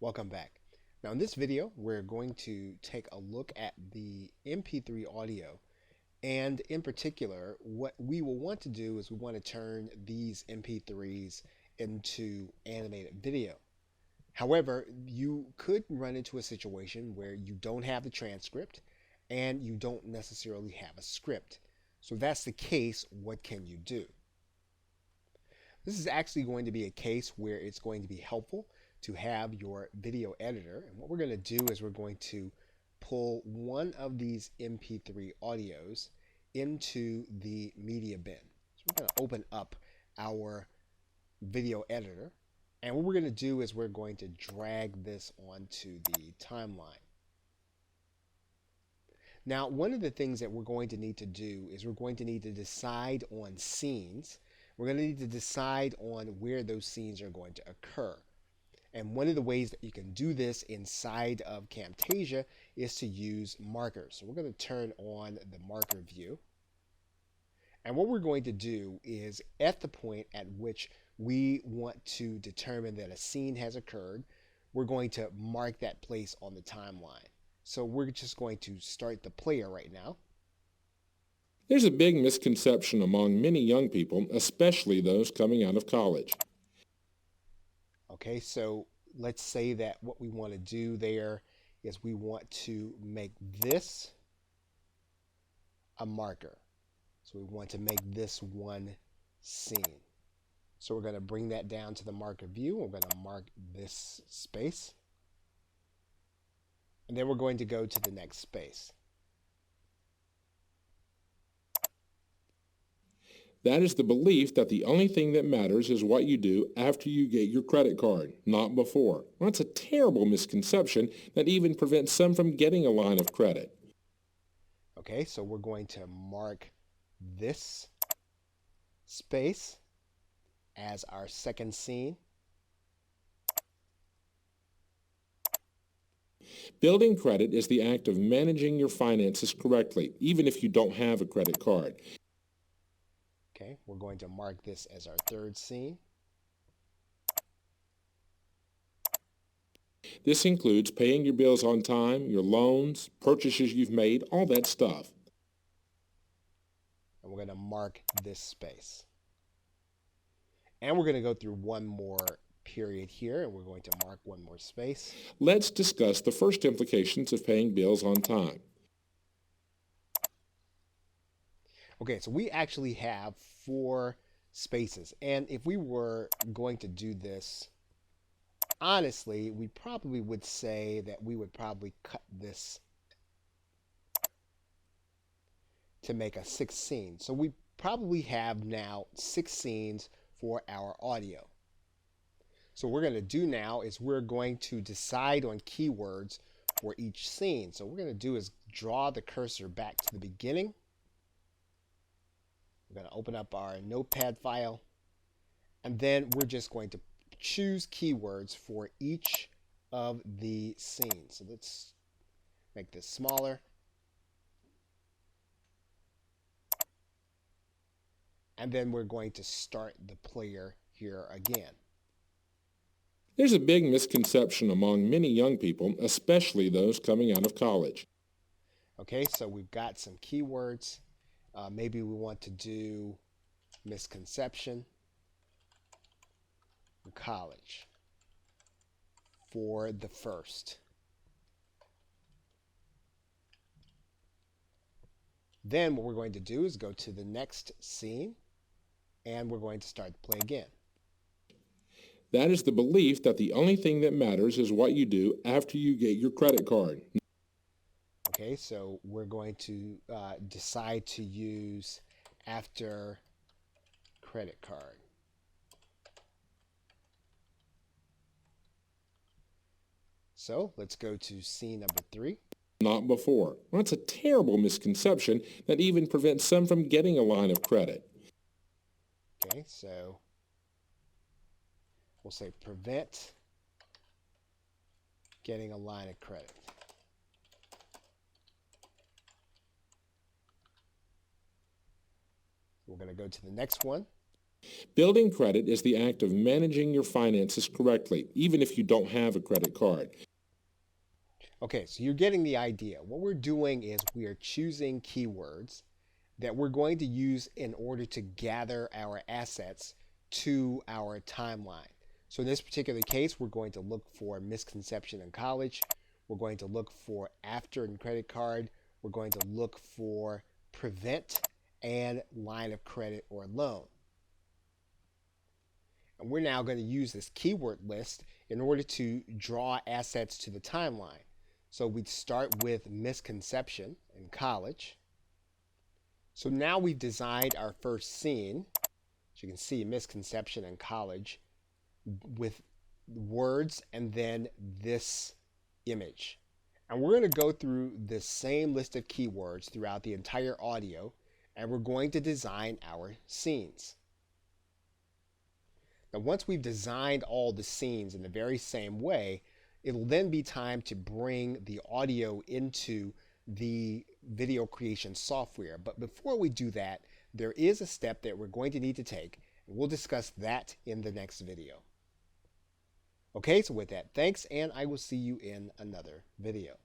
Welcome back. Now in this video, we're going to take a look at the MP3 audio, and in particular, what we will want to do is we want to turn these MP3s into animated video. However, you could run into a situation where you don't have the transcript and you don't necessarily have a script. So if that's the case, what can you do? This is actually going to be a case where it's going to be helpful to have your video editor. And what we're going to do is we're going to pull one of these MP3 audios into the media bin. So we're going to open up our video editor. And what we're going to do is we're going to drag this onto the timeline. Now, one of the things that we're going to need to do is we're going to need to decide on scenes. We're going to need to decide on where those scenes are going to occur. And one of the ways that you can do this inside of Camtasia is to use markers. So we're going to turn on the marker view. And what we're going to do is at the point at which we want to determine that a scene has occurred, we're going to mark that place on the timeline. So we're just going to start the player right now. There's a big misconception among many young people, especially those coming out of college. Okay, so let's say that what we want to do there is we want to make this a marker. So we want to make this one scene. So we're going to bring that down to the marker view. We're going to mark this space. And then we're going to go to the next space. That is the belief that the only thing that matters is what you do after you get your credit card, not before. Well, that's a terrible misconception that even prevents some from getting a line of credit. Okay, so we're going to mark this space as our second scene. Building credit is the act of managing your finances correctly, even if you don't have a credit card. Okay, we're going to mark this as our third scene. This includes paying your bills on time, your loans, purchases you've made, all that stuff. And we're going to mark this space. And we're going to go through one more period here, and we're going to mark one more space. Let's discuss the first implications of paying bills on time. Okay, so we actually have 4 spaces. And if we were going to do this, honestly, we probably would say that we would probably cut this to make a 6th scene. So we probably have now 6 scenes for our audio. So what we're going to do now is we're going to decide on keywords for each scene. So what we're going to do is draw the cursor back to the beginning. We're going to open up our notepad file, and then we're just going to choose keywords for each of the scenes. So let's make this smaller. And then we're going to start the player here again. There's a big misconception among many young people, especially those coming out of college. Okay, so we've got some keywords. Maybe we want to do misconception, college for the first. Then what we're going to do is go to the next scene, and we're going to start the play again. That is the belief that the only thing that matters is what you do after you get your credit card. Okay, so we're going to decide to use after credit card. So let's go to scene number 3. Not before. Well, that's a terrible misconception that even prevents some from getting a line of credit. Okay, so we'll say prevent getting a line of credit. We're going to go to the next one. Building credit is the act of managing your finances correctly, even if you don't have a credit card. Okay, so you're getting the idea. What we're doing is we are choosing keywords that we're going to use in order to gather our assets to our timeline. So in this particular case, we're going to look for misconception in college. We're going to look for after and credit card. We're going to look for prevent and line of credit or loan. And we're now going to use this keyword list in order to draw assets to the timeline. So we'd start with misconception in college. So now we've designed our first scene. As you can see, misconception in college with words and then this image. And we're going to go through the same list of keywords throughout the entire audio, and we're going to design our scenes. Now, once we've designed all the scenes in the very same way, it'll then be time to bring the audio into the video creation software. But before we do that, there is a step that we're going to need to take, and we'll discuss that in the next video. Okay, so with that, thanks, and I will see you in another video.